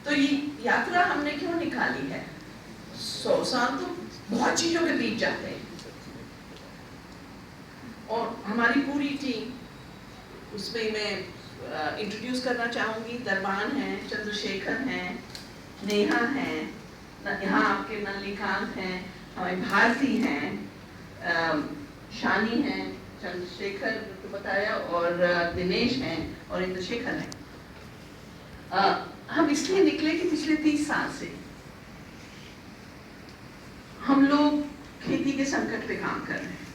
तो ये यात्रा हमने क्यों निकाली है? 100 साल तो बहुत चीजों के बीच जाते हैं, और हमारी पूरी टीम, उसमें मैं इंट्रोड्यूस करना चाहूंगी। दरबान हैं, चंद्रशेखर हैं, नेहा हैं, यहाँ आपके नलिकांत हैं, हमारी भारती हैं, शानी हैं, चंद्रशेखर को बताया, और दिनेश हैं और इंद्रशेखर हैं। हम इसलिए निकले कि पिछले 30 साल से हम लोग खेती के संकट पे काम कर रहे हैं।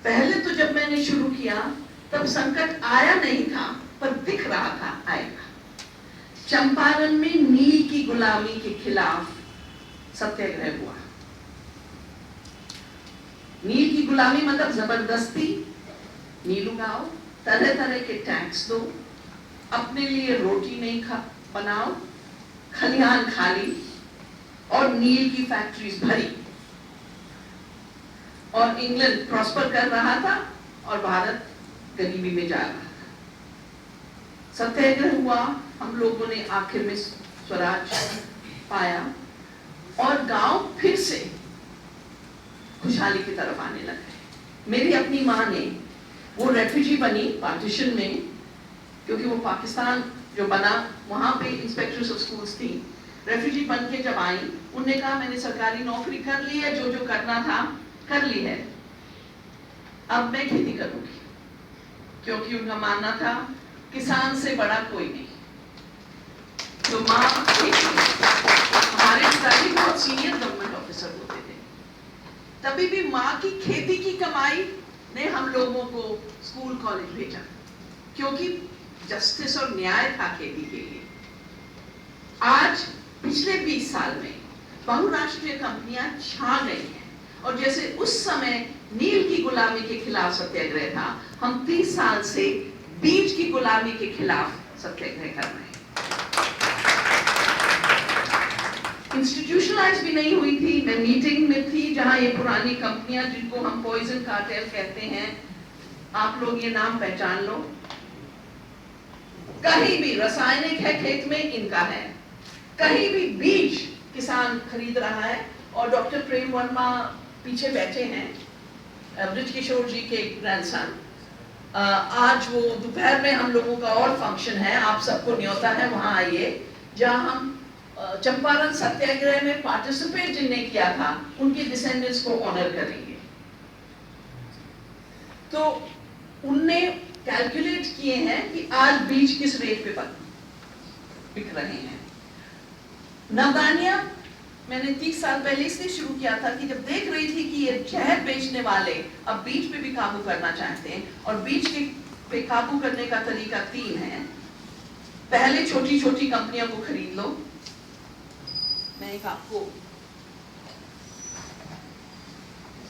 पहले तो जब मैंने शुरू किया तब संकट आया नहीं था, पर दिख रहा था आएगा। चंपारण में नील की गुलामी के खिलाफ सत्याग्रह हुआ। नील की गुलामी मतलब जबरदस्ती नील उगाओ, तरह तरह के टैक्स दो, अपने लिए रोटी नहीं बनाओ, खलिहान खाली, और नील की फैक्ट्रीज भरी, और इंग्लैंड प्रॉस्पर कर रहा था और भारत गरीबी में जा रहा था। सत्याग्रह हुआ, हम लोगों ने आखिर में स्वराज पाया, और गांव फिर से खुशहाली की तरफ आने लगे। मेरी अपनी माँ ने, वो रेफ्यूजी बनी पार्टीशन में, क्योंकि वो पाकिस्तान जो बना वहां पे इंस्पेक्टर्स ऑफ स्कूल्स थी, रेफ्यूजी बन के जब आई, उनने कहा मैंने सरकारी नौकरी कर ली है, जो जो करना था कर ली है, अब मैं खेती करूंगी, क्योंकि उनका मानना था किसान से बड़ा कोई नहीं। तो माँ, हमारे पिताजी बहुत सीनियर गवर्नमेंट ऑफिसर होते थे, तभी भी माँ की खेती की कमाई ने हम लोगों को स्कूल कॉलेज भेजा, क्योंकि जस्टिस और न्याय था खेती के लिए। आज पिछले 20 साल में बहुराष्ट्रीय कंपनियां छा गई हैं, और जैसे उस समय नील की गुलामी के खिलाफ सत्याग्रह था, हम 30 साल से बीज की गुलामी के खिलाफ सत्याग्रह कर रहे हैं। इंस्टीट्यूशनलाइज भी नहीं हुई थी। मैं मीटिंग में थी जहां ये पुरानी कंपनियां, जिनको हम पॉइजन कार्टेल कहते हैं, आप लोग ये नाम पहचान लो, कहीं भी रासायनिक है खेत में, इनका है, कहीं भी बीज किसान खरीद रहा है। और डॉक्टर प्रेम वर्मा पीछे बैठे हैं, ब्रिज किशोर जी के ग्रैंडसन। आज वो दोपहर में हम लोगों का और फंक्शन है, आप सबको न्योता है, वहां आइए, जहां हम चंपारण सत्याग्रह में पार्टिसिपेट जिनने किया था उनके डिसेंडेंट्स को ऑनर करेंगे। तो उनने कैलकुलेट किए हैं कि आज बीज किस रेट पे बिक रहे हैं। नवदानिया मैंने 30 साल पहले इसलिए शुरू किया था कि जब देख रही थी कि ये जहर बेचने वाले अब बीज पे भी काबू करना चाहते हैं, और बीज के पे काबू करने का तरीका 3 है। पहले छोटी छोटी कंपनियों को खरीद लो। मैं एक आपको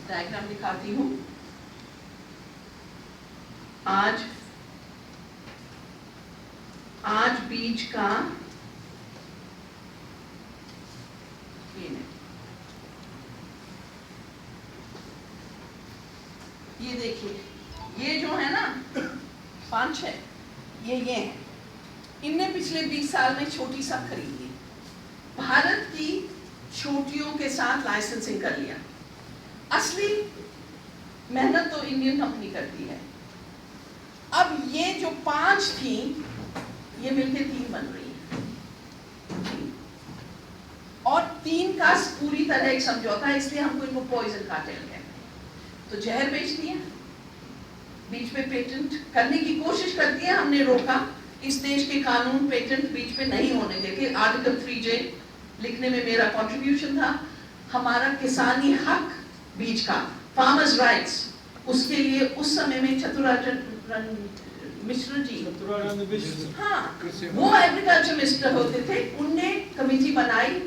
डायग्राम दिखाती हूं। आज बीज का ये देखिए, ये जो है ना 5-6, ये हैं। इनने पिछले 20 साल में छोटी सब खरीद ली, भारत की छोटियों के साथ लाइसेंसिंग कर लिया। असली मेहनत तो इंडियन कंपनी करती है। अब ये जो 5 थी, ये मिलके 3 बन रही है, और 3 का पूरी तरह एक समझौता है, इसलिए हमको इनको पॉइजन कार्टेल कहते हैं। तो जहर बेच दिया, बीच में पेटेंट करने की कोशिश करती है, हमने रोका। इस देश के कानून पेटेंट बीच में नहीं होने देते। आर्टिकल 3J लिखने में मेरा कंट्रीब्यूशन था। हमारा किसानी हक बीज का, फार्मर्स राइट्स, उसके लिए उस समय में चतुराचरण मिश्र जी, हाँ, वो एग्रीकल्चर मिनिस्टर होते थे। उनने कमेटी बनाई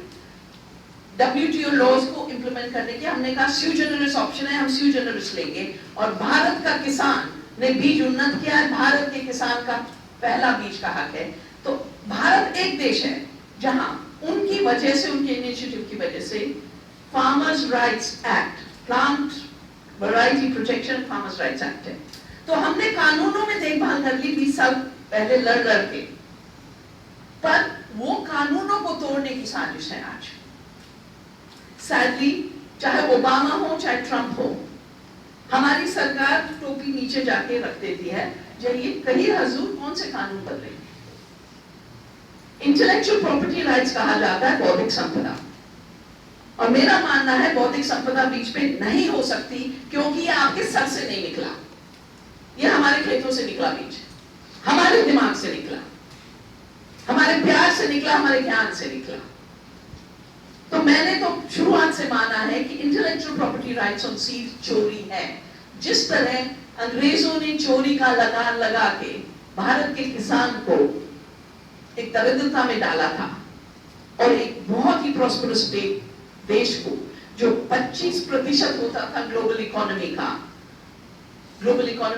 WTO लॉज को इम्प्लीमेंट करने की। हमने कहा स्यू जनरस ऑप्शन है, हम स्यू जनरस लेंगे, और भारत का किसान ने बीज उन्नत किया है, भारत के किसान का पहला बीज का हक है। तो भारत एक देश है जहां उनकी वजह से, उनके इनिशिएटिव की वजह से farmers rights act, plant variety protection farmers rights act है। तो हमने कानूनों में देखभाल कर ली 20 साल पहले लड़ के, पर वो तोड़ने की साजिश है आज। सैडली, चाहे ओबामा हो चाहे ट्रंप हो, हमारी सरकार टोपी नीचे जाके रख देती है, जाइए कहिए हजूर कौन से कानून बदले। इंटेलेक्चुअल प्रॉपर्टी राइट्स कहा जाता है बौद्धिक संपदा, और मेरा मानना है बौद्धिक संपदा बीच में नहीं हो सकती, क्योंकि ये आपके सर से नहीं निकला, ये हमारे खेतों से निकला बीज, हमारे दिमाग से निकला, हमारे प्यार से निकला, हमारे ज्ञान से निकला। तो मैंने तो शुरुआत से माना है कि intellectual property rights on seed चोरी है। जिस तरह अंग्रेजों ने चोरी का लगान लगा के भारत के किसान को एक दरिद्रता में डाला था, और एक बहुत ही प्रॉस्परस देश को जो 25% होता था ग्लोबल इकोनॉमी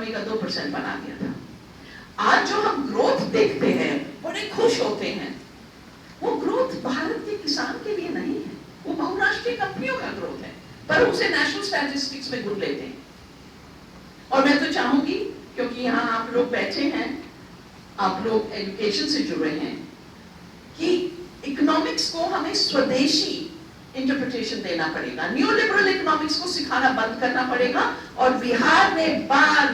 का 2% बना दिया था। आज जो हम ग्रोथ देखते हैं, बड़े खुश होते हैं, वो ग्रोथ भारत के किसान के लिए नहीं है, वो बहुराष्ट्रीय कंपनियों का ग्रोथ है, पर उसे नेशनल स्टैटिस्टिक्स में गुण लेते हैं। और मैं तो चाहूंगी, क्योंकि यहाँ आप लोग बैठे हैं, आप लोग एजुकेशन से जुड़े हैं, कि इकोनॉमिक्स को हमें स्वदेशी इंटरप्रिटेशन देना पड़ेगा, न्यू लिबरल इकोनॉमिक्स को सिखाना बंद करना पड़ेगा। और बिहार में बार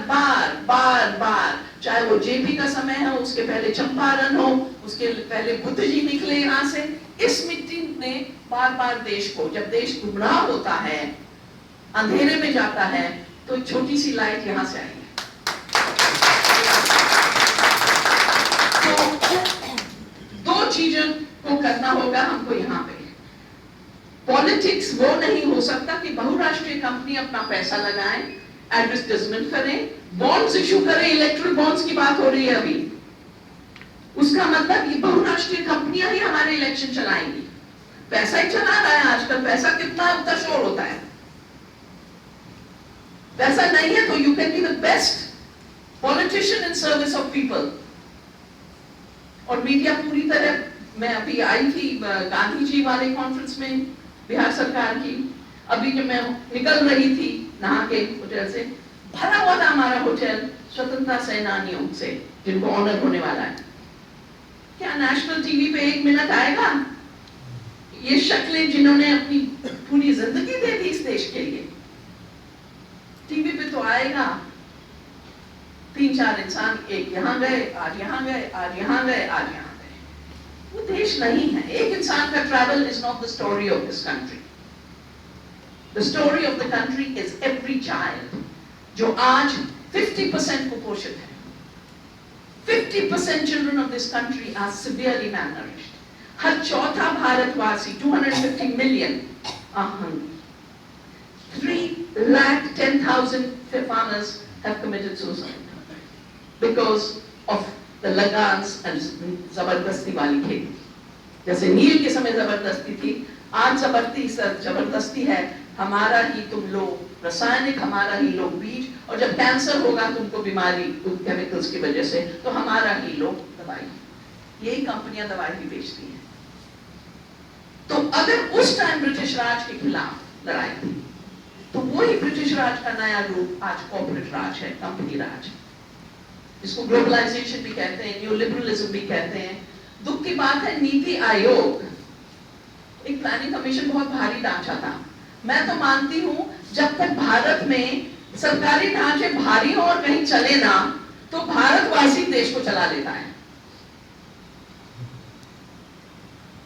बार, चाहे वो जेपी का समय है, उसके पहले चंपारण हो, उसके पहले बुद्ध जी निकले यहाँ से, इस मिट्टी ने बार देश को, जब देश गुमराह होता है, अंधेरे में जाता है, तो छोटी सी लाइट यहाँ से आई है। तो 2 चीजों को करना होगा हमको यहाँ पे। पॉलिटिक्स वो नहीं हो सकता कि बहुराष्ट्रीय कंपनी अपना पैसा लगाए, एडवर्टाइजमेंट करें, बॉन्ड्स इशू करें, इलेक्ट्रल बॉन्ड्स की बात हो रही है अभी, उसका मतलब ये बहुराष्ट्रीय कंपनियां ही हमारे इलेक्शन चलाएंगी। पैसा ही चला रहा है आजकल, पैसा कितना उतना शोर होता है, पैसा नहीं है तो you can be the best politician in service of people. और मीडिया पूरी तरह, मैं अभी आई थी गांधी जी वाले कॉन्फ्रेंस में बिहार सरकार की, अभी जब मैं निकल रही थी नहा के होटल से, भरा हुआ था हमारा होटल स्वतंत्रता सेनानियों से जिनको ऑनर होने वाला है। क्या नेशनल टीवी पे 1 मिनट आएगा? ये शक्लें जिन्होंने अपनी पूरी जिंदगी दे दी इस देश के लिए, टीवी पे तो आएगा 3-4 इंसान, एक यहाँ गए, आज यहाँ गए, आज यहाँ गए, आज यहाँ गए। वो देश नहीं है। एक इंसान का travel is not the story of this country. The story of the country is every child जो आज 50% कुपोषित है। 50% children of this country are severely malnourished. हर चौथा भारतवासी 250 million are hungry. 3,10,000 farmers have committed suicide because of the lagans and जबरदस्ती वाली खेती। जैसे नील के समय जबरदस्ती थी, आज जबरदस्ती है, हमारा ही तुम लोग रासायनिक, हमारा ही लोग बीज, और जब कैंसर होगा तुमको बीमारी केमिकल्स की वजह से, तो हमारा ही लोग दवाई, यही कंपनियां दवाई भी बेचती हैं। तो अगर उस टाइम ब्रिटिश राज के खिलाफ लड़ाई थी, तो वही ब्रिटिश राज का नया रूप आज कॉर्पोरेट राज है, कंपनी राज, जिसको ग्लोबलाइजेशन भी कहते हैं, न्यू लिबरलिज्म भी कहते हैं। दुख की बात है, नीति आयोग एक प्लानिंग कमीशन बहुत भारी ढांचा था। मैं तो मानती हूं जब तक भारत में सरकारी ढांचे भारी हो और कहीं चले ना, तो भारतवासी देश को चला लेता है।